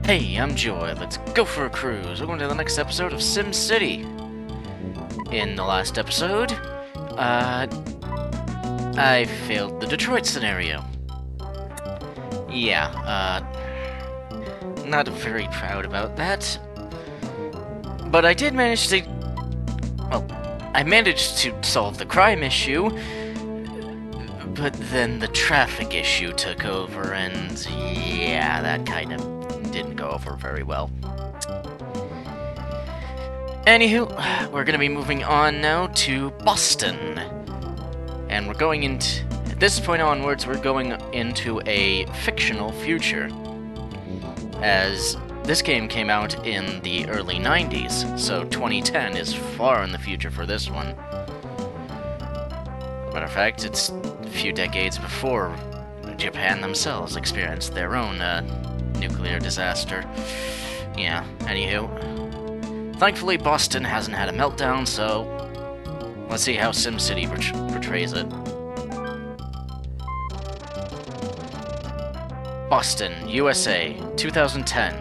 Hey, I'm Joy. Let's go for a cruise. We're going to the next episode of SimCity. In the last episode, I failed the Detroit scenario. Yeah, not very proud about that. But I did manage to... Well, I managed to solve the crime issue, but then the traffic issue took over, and yeah, that kind of didn't go over very well. Anywho, we're gonna be moving on now to Boston. And we're going into... At this point onwards, we're going into a fictional future. As this game came out in the early 90s, so 2010 is far in the future for this one. Matter of fact, it's a few decades before Japan themselves experienced their own nuclear disaster. Yeah, anywho. Thankfully, Boston hasn't had a meltdown, so let's see how SimCity portrays it. Boston, USA, 2010.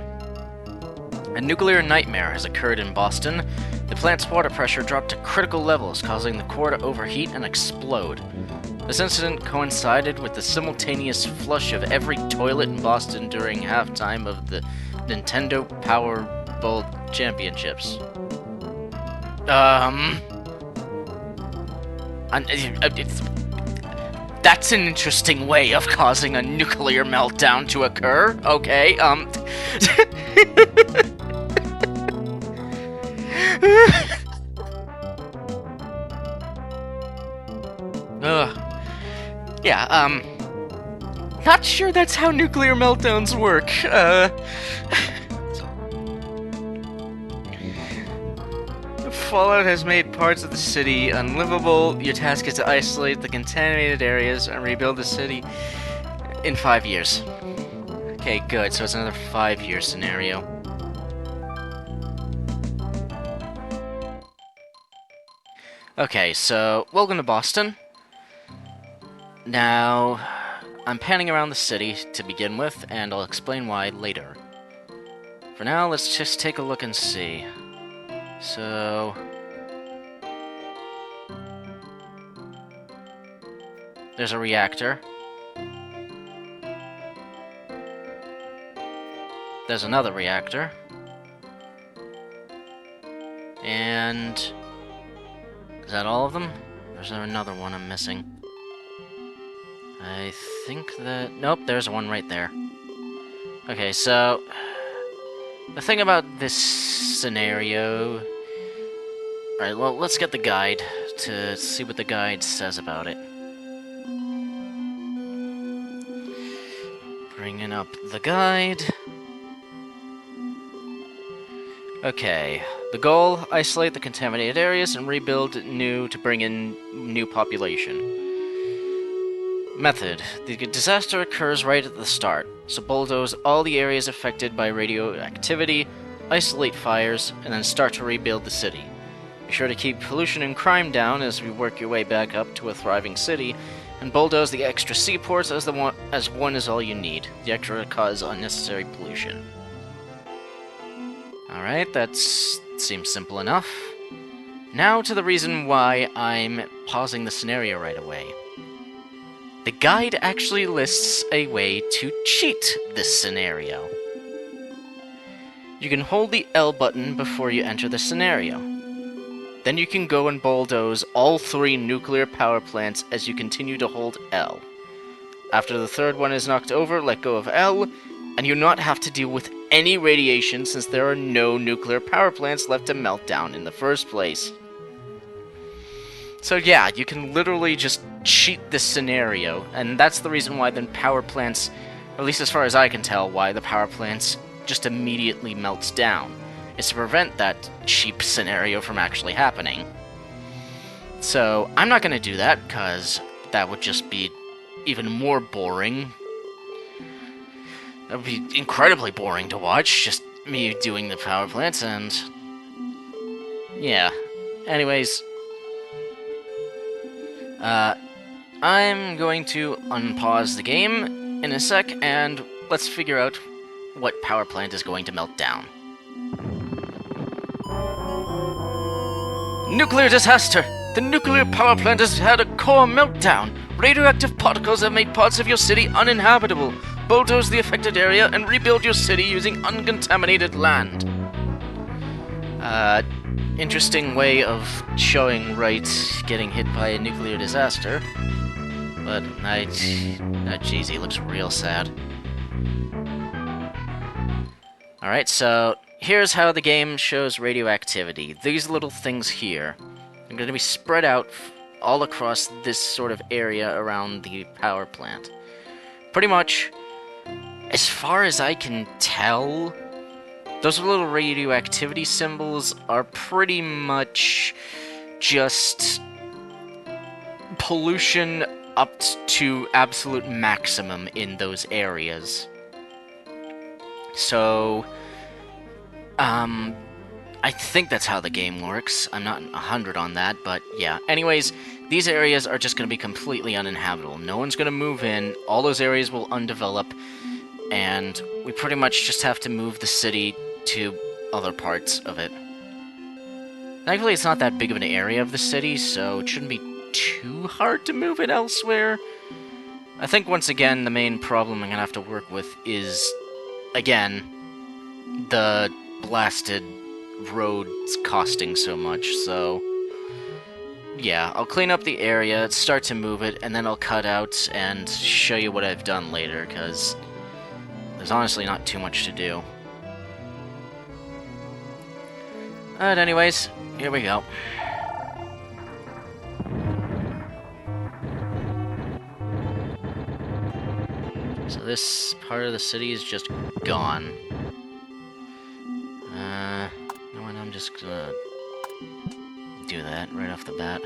A nuclear nightmare has occurred in Boston. The plant's water pressure dropped to critical levels, causing the core to overheat and explode. This incident coincided with the simultaneous flush of every toilet in Boston during halftime of the Nintendo Powerball Championships. That's an interesting way of causing a nuclear meltdown to occur. Okay, yeah, not sure that's how nuclear meltdowns work. Fallout has made parts of the city unlivable. Your task is to isolate the contaminated areas and rebuild the city in 5 years. Okay, good. So it's another 5-year scenario. Okay, so welcome to Boston. Now, I'm panning around the city to begin with, and I'll explain why later. For now, let's just take a look and see. So... there's a reactor. There's another reactor. And... is that all of them? Or is there another one I'm missing? I think that... nope, there's one right there. Okay, so... the thing about this scenario... Alright, well, let's get the guide to see what the guide says about it. Bringing up the guide. Okay. The goal, isolate the contaminated areas and rebuild new to bring in new population. Method. The disaster occurs right at the start, so bulldoze all the areas affected by radioactivity, isolate fires, and then start to rebuild the city. Be sure to keep pollution and crime down as we work your way back up to a thriving city, and bulldoze the extra seaports as one is all you need. The extra cause unnecessary pollution. Alright, that seems simple enough. Now to the reason why I'm pausing the scenario right away. The guide actually lists a way to cheat this scenario. You can hold the L button before you enter the scenario. Then you can go and bulldoze all 3 nuclear power plants as you continue to hold L. After the third one is knocked over, let go of L, and you not have to deal with any radiation since there are no nuclear power plants left to melt down in the first place. So yeah, you can literally just cheat this scenario, and that's the reason why then power plants, or at least as far as I can tell, why the power plants just immediately melts down. Is to prevent that cheap scenario from actually happening. So, I'm not going to do that, because that would just be even more boring. That would be incredibly boring to watch, just me doing the power plants, and... yeah. Anyways... I'm going to unpause the game in a sec, and let's figure out what power plant is going to melt down. Nuclear disaster! The nuclear power plant has had a core meltdown. Radioactive particles have made parts of your city uninhabitable. Bulldoze the affected area and rebuild your city using uncontaminated land. Interesting way of showing Wright getting hit by a nuclear disaster. But, jeez, he looks real sad. Alright, so here's how the game shows radioactivity. These little things here are going to be spread out all across this sort of area around the power plant. Pretty much, as far as I can tell, those little radioactivity symbols are pretty much just pollution up to absolute maximum in those areas. So, I think that's how the game works. I'm not 100 on that, but yeah. Anyways, these areas are just going to be completely uninhabitable. No one's going to move in. All those areas will undevelop, and we pretty much just have to move the city to other parts of it. Thankfully, it's not that big of an area of the city, so it shouldn't be too hard to move it elsewhere. I think, once again, the main problem I'm going to have to work with is, again, the blasted roads costing so much, so yeah, I'll clean up the area, start to move it, and then I'll cut out and show you what I've done later, because there's honestly not too much to do. But anyways, here we go. So this part of the city is just gone. You know what, I'm just gonna do that right off the bat.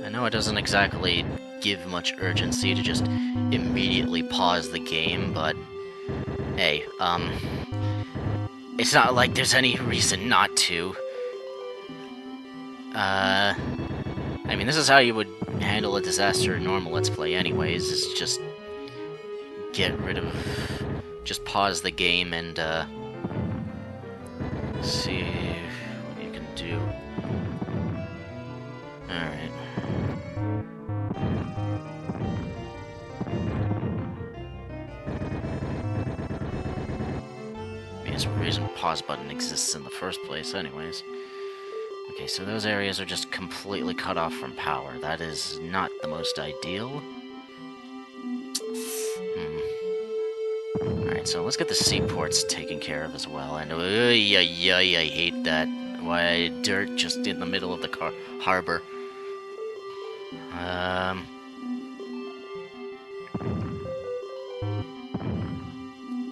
I know it doesn't exactly give much urgency to just immediately pause the game, but hey, it's not like there's any reason not to. I mean, this is how you would handle a disaster in normal Let's Play anyways, is just get rid of... just pause the game and, see what you can do. Alright. There's a reason pause button exists in the first place anyways. Okay, so those areas are just completely cut off from power. That is not the most ideal. Alright, so let's get the seaports taken care of as well. And I hate that. Why, dirt just in the middle of the harbor.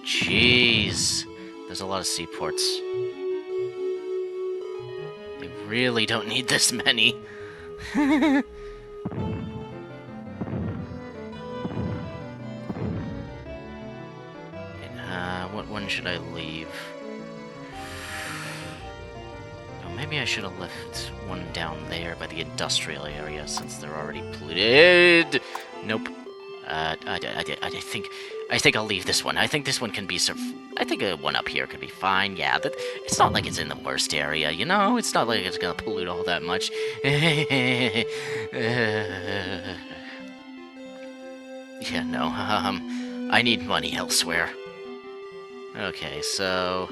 Jeez. There's a lot of seaports. They really don't need this many. What one should I leave? Oh, maybe I should have left one down there by the industrial area, since they're already polluted. Nope. I think I'll leave this one. I think this one can be I think one up here could be fine. Yeah, it's not like it's in the worst area, you know? It's not like it's gonna pollute all that much. Yeah, no, I need money elsewhere. Okay, so...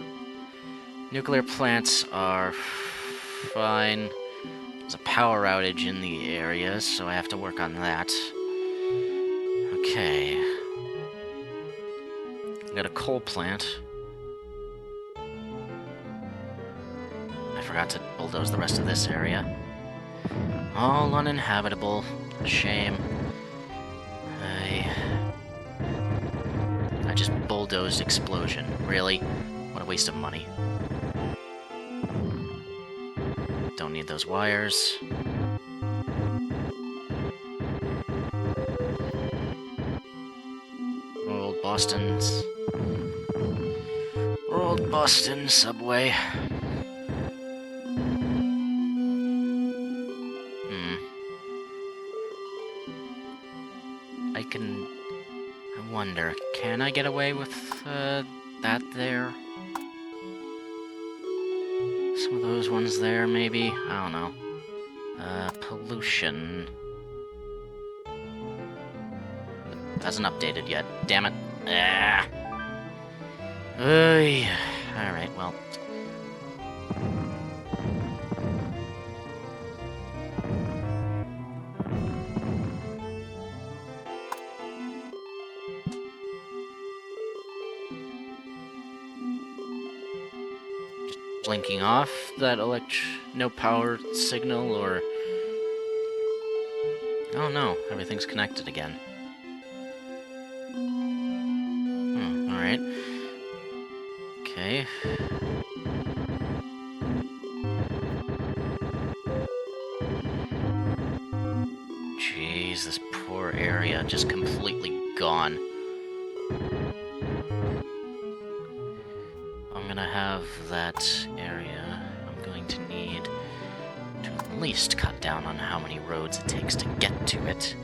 nuclear plants are fine. There's a power outage in the area, so I have to work on that. Okay. Got a coal plant. I forgot to bulldoze the rest of this area. All uninhabitable. Shame. I just bulldozed explosion. Really? What a waste of money. Don't need those wires. Old Boston's... Old Boston subway. I wonder, can I get away with that there? Some of those ones there, maybe? I don't know. Pollution. Hasn't updated yet. Damn it. Ah. Alright, well. Blinking off that no power signal, or... Oh no, everything's connected again. Alright. Okay. Jeez, this poor area just completely gone. I'm gonna have that area. I'm going to need to at least cut down on how many roads it takes to get to it.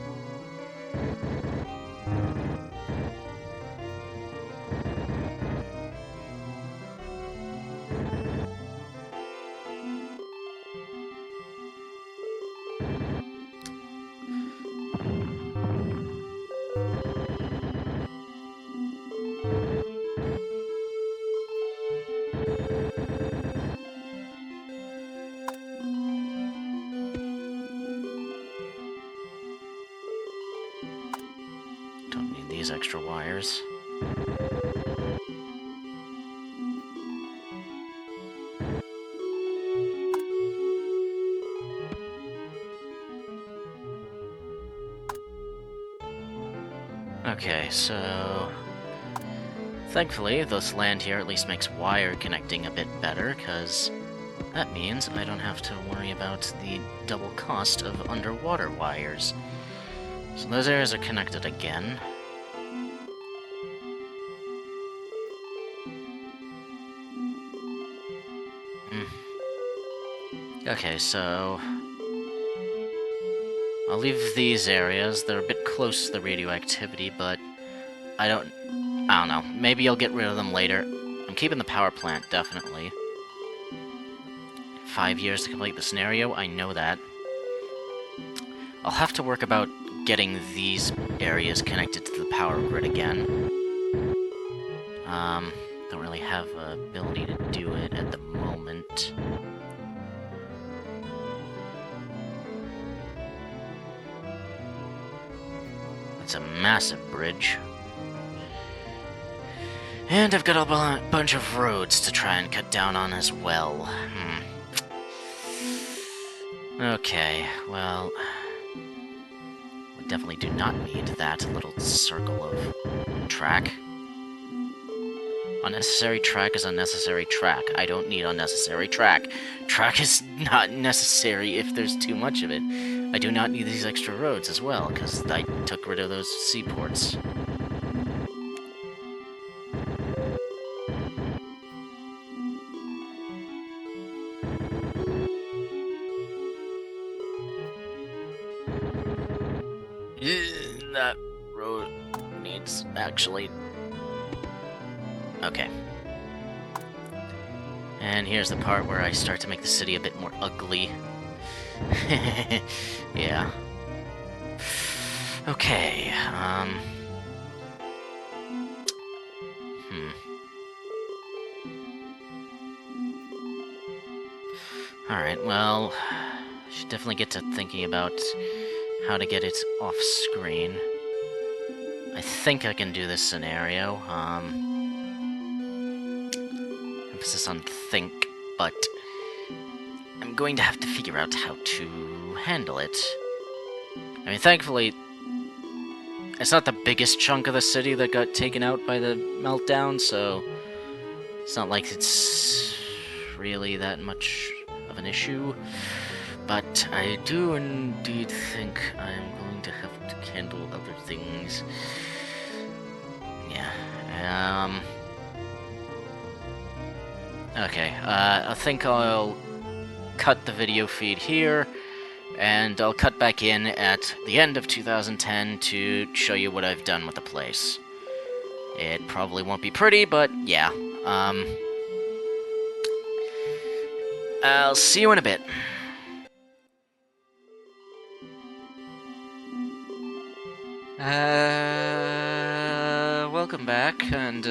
Don't need these extra wires. Okay, so... Thankfully, this land here at least makes wire connecting a bit better, because that means I don't have to worry about the double cost of underwater wires. So those areas are connected again. Okay, so... I'll leave these areas. They're a bit close to the radioactivity, but I don't know. Maybe I'll get rid of them later. I'm keeping the power plant, definitely. 5 years to complete the scenario, I know that. I'll have to work about getting these areas connected to the power grid again. Don't really have the ability to do it at the moment. It's a massive bridge. And I've got a bunch of roads to try and cut down on as well. Okay, well... we definitely do not need that little circle of track. Unnecessary track is unnecessary track. I don't need unnecessary track. Track is not necessary if there's too much of it. I do not need these extra roads as well, because I took rid of those seaports. That road needs actually... Okay. And here's the part where I start to make the city a bit more ugly. Yeah. Okay, Alright, well... I should definitely get to thinking about how to get it off-screen. I think I can do this scenario, emphasis on think, but I'm going to have to figure out how to handle it. I mean, thankfully, it's not the biggest chunk of the city that got taken out by the meltdown, so it's not like it's really that much of an issue. But I do indeed think I'm going to have to handle other things. Yeah, okay, I think I'll cut the video feed here, and I'll cut back in at the end of 2010 to show you what I've done with the place. It probably won't be pretty, but yeah. I'll see you in a bit. Welcome back, and,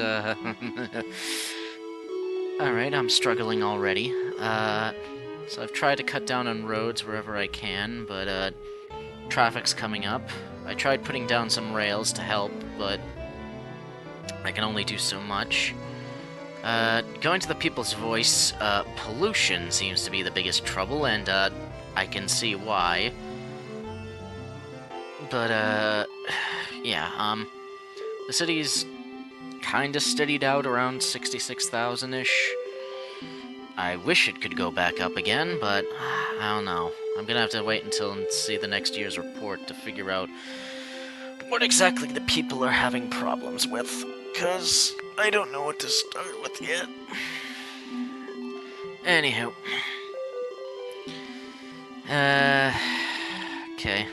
Alright, I'm struggling already. So I've tried to cut down on roads wherever I can, but, traffic's coming up. I tried putting down some rails to help, but I can only do so much. Going to the People's Voice, pollution seems to be the biggest trouble, and, I can see why. But, yeah, the city's kinda steadied out around 66,000-ish. I wish it could go back up again, but I don't know. I'm gonna have to wait until and see the next year's report to figure out what exactly the people are having problems with, because I don't know what to start with yet. Anywho. Okay.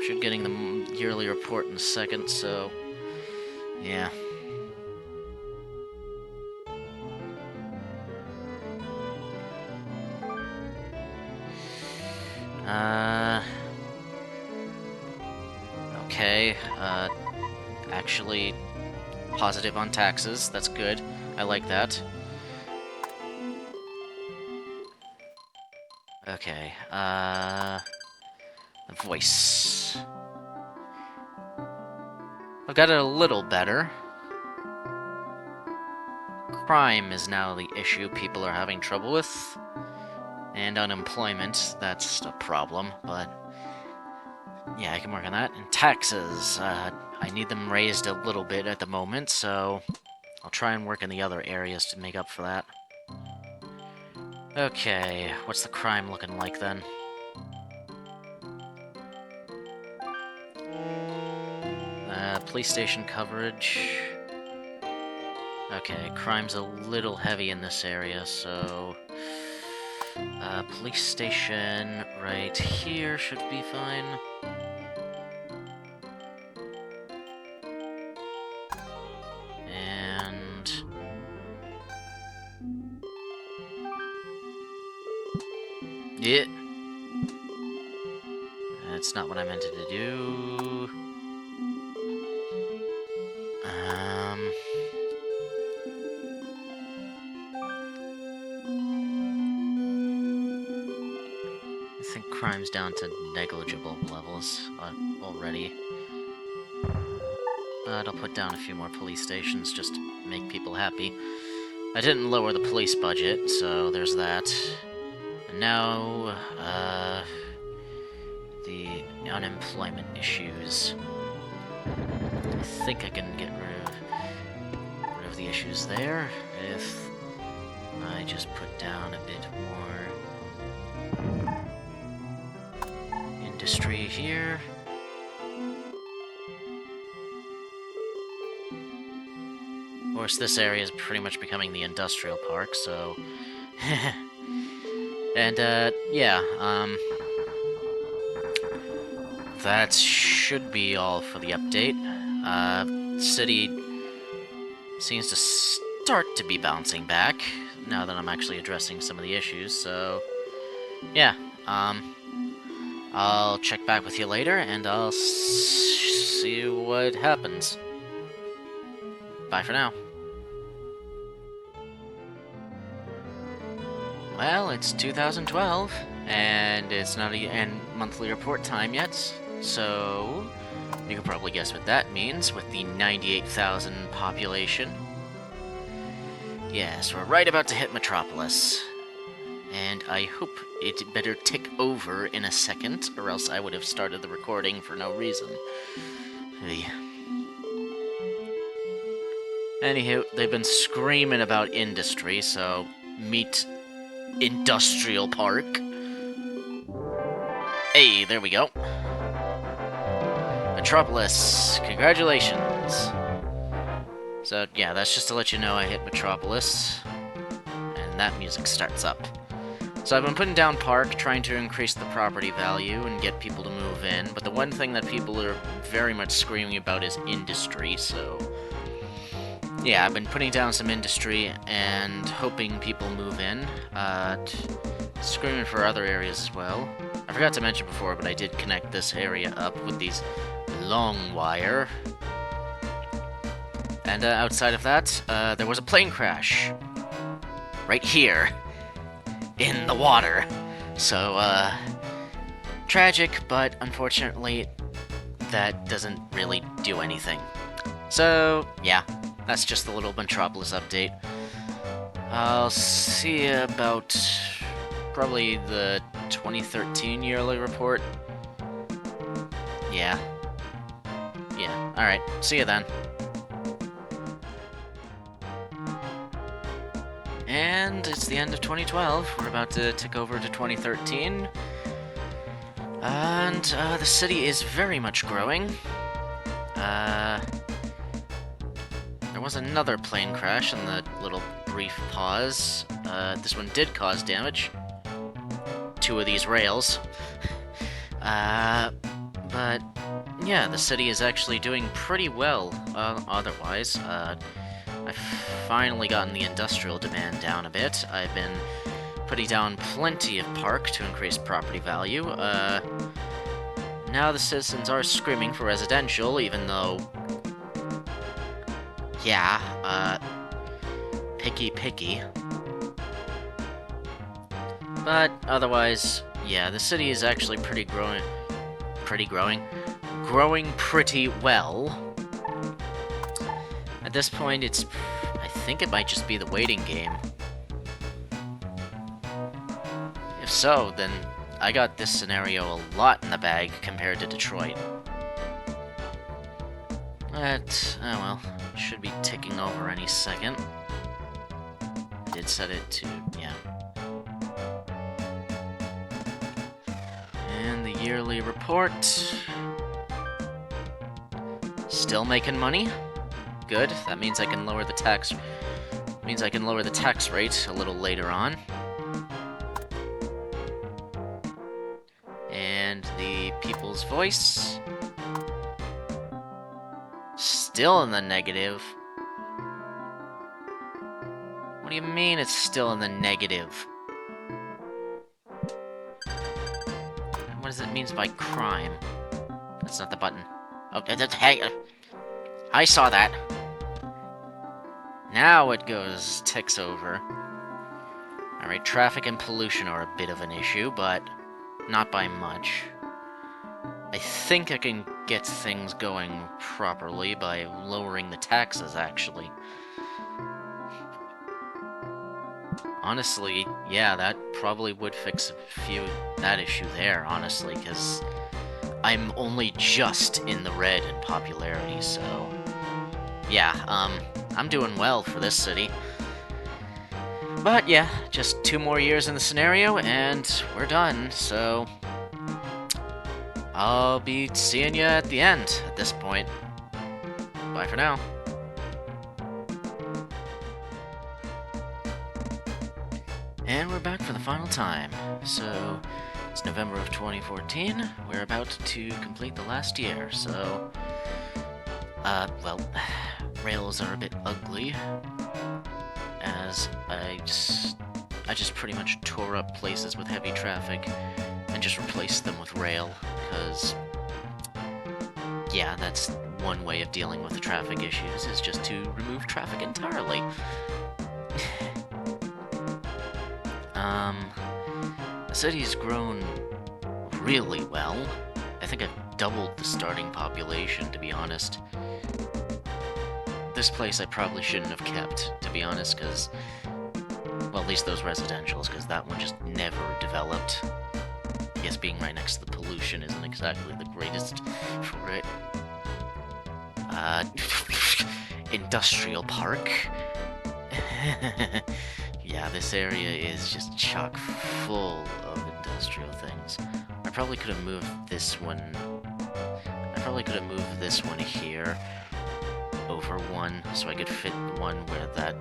Should getting the yearly report in a second, so yeah. Okay, actually positive on taxes, that's good. I like that. Okay, the voice. I've got it a little better. Crime is now the issue people are having trouble with. And unemployment, that's a problem, but yeah, I can work on that. And taxes, I need them raised a little bit at the moment, so I'll try and work in the other areas to make up for that. Okay, what's the crime looking like then? Police station coverage. Okay, crime's a little heavy in this area, so police station right here should be fine. And yeah, that's not what I meant it to do. I think crime's down to negligible levels already. But I'll put down a few more police stations just to make people happy. I didn't lower the police budget, so there's that. And now, the unemployment issues. I think I can get rid of the issues there if I just put down a bit more industry here. Of course, this area is pretty much becoming the industrial park, so... And, yeah, that should be all for the update. City seems to start to be bouncing back, now that I'm actually addressing some of the issues, so... Yeah, I'll check back with you later, and I'll see what happens. Bye for now. Well, it's 2012, and it's not a monthly report time yet, so you can probably guess what that means with the 98,000 population. Yes, we're right about to hit Metropolis. And I hope it better tick over in a second, or else I would have started the recording for no reason. Anywho, they've been screaming about industry, so meet Industrial Park. Hey, there we go. Metropolis, congratulations. So, yeah, that's just to let you know I hit Metropolis. And that music starts up. So I've been putting down park, trying to increase the property value and get people to move in, but the one thing that people are very much screaming about is industry, so... Yeah, I've been putting down some industry and hoping people move in. Screaming for other areas as well. I forgot to mention before, but I did connect this area up with these long wire. And outside of that, there was a plane crash. Right here. In the water. So, tragic, but unfortunately, that doesn't really do anything. So, yeah, that's just the little Metropolis update. I'll see you about probably the 2013 yearly report. Yeah. Yeah, alright, see you then. And it's the end of 2012. We're about to tick over to 2013. And the city is very much growing. There was another plane crash in the little brief pause. This one did cause damage. 2 of these rails. But yeah, the city is actually doing pretty well otherwise. I've finally gotten the industrial demand down a bit. I've been putting down plenty of park to increase property value. Now the citizens are screaming for residential, even though... Yeah, picky. But otherwise, yeah, the city is actually growing pretty well. At this point, I think it might just be the waiting game. If so, then I got this scenario a lot in the bag compared to Detroit. But, oh well, should be ticking over any second. I did set it to, yeah. And the yearly report. Still making money. Good. That means I can lower the tax. Means I can lower the tax rate a little later on. And the People's Voice. Still in the negative. What do you mean it's still in the negative? What does it mean by crime? That's not the button. Oh, hey, I saw that. Now it ticks over. Alright, traffic and pollution are a bit of an issue, but not by much. I think I can get things going properly by lowering the taxes, actually. Honestly, yeah, that probably would fix that issue there, honestly, because I'm only just in the red in popularity, so... Yeah, I'm doing well for this city. But yeah, just 2 more years in the scenario, and we're done, so... I'll be seeing you at the end at this point. Bye for now. And we're back for the final time. So, it's November of 2014. We're about to complete the last year, so... well, rails are a bit ugly, as I just pretty much tore up places with heavy traffic and just replaced them with rail, because, yeah, that's one way of dealing with the traffic issues, is just to remove traffic entirely. The city's grown really well. I think I've doubled the starting population, to be honest. This place I probably shouldn't have kept, to be honest, because... Well, at least those residentials, because that one just never developed. I guess being right next to the pollution isn't exactly the greatest for it. Industrial park. Yeah, this area is just chock full of industrial things. I probably could have moved this one... here over one, so I could fit one where that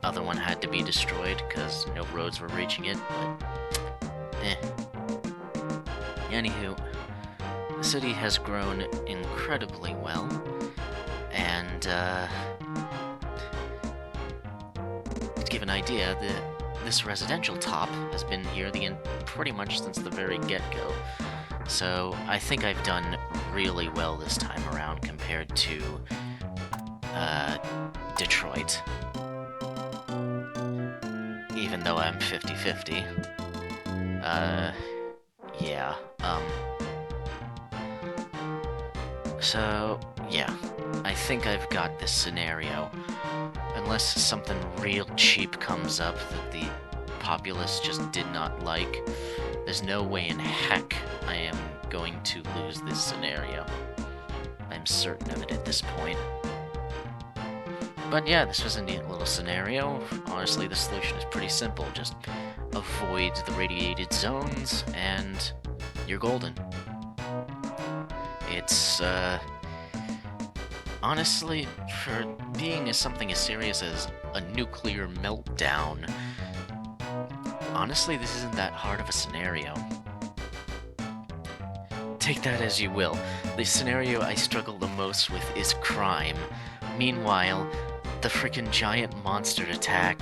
other one had to be destroyed, because no roads were reaching it, but... Anywho, the city has grown incredibly well, and, to give an idea, this residential top has been here pretty much since the very get-go. So I think I've done really well this time around compared to Detroit. Even though I'm 50-50. Yeah, so, yeah, I think I've got this scenario. Unless something real cheap comes up that the populace just did not like, there's no way in heck I am going to lose this scenario. I'm certain of it at this point. But yeah, this was a neat little scenario. Honestly, the solution is pretty simple. Just avoid the radiated zones, and you're golden. It's, honestly, for being something as serious as a nuclear meltdown, honestly, this isn't that hard of a scenario. Take that as you will. The scenario I struggle the most with is crime. Meanwhile, the freaking giant monster attack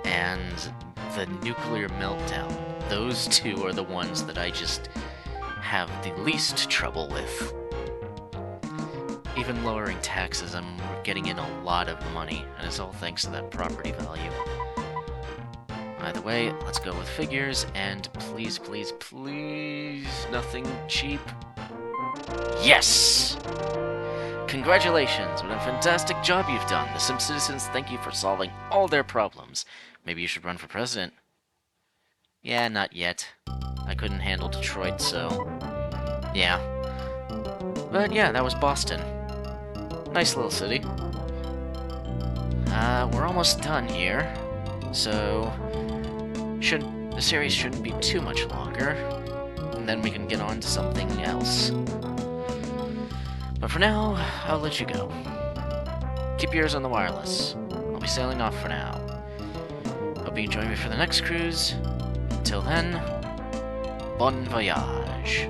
and the nuclear meltdown, those two are the ones that I just have the least trouble with. Even lowering taxes, I'm getting in a lot of money, and it's all thanks to that property value. Either way, let's go with figures, and please, please, please, nothing cheap. Yes! Congratulations, what a fantastic job you've done. The Sim citizens thank you for solving all their problems. Maybe you should run for president. Yeah, not yet. I couldn't handle Detroit, so... yeah. But yeah, that was Boston. Nice little city. We're almost done here, so... the series shouldn't be too much longer, and then we can get on to something else. But for now, I'll let you go. Keep your ears on the wireless. I'll be sailing off for now. Hope you join me for the next cruise. Until then, bon voyage.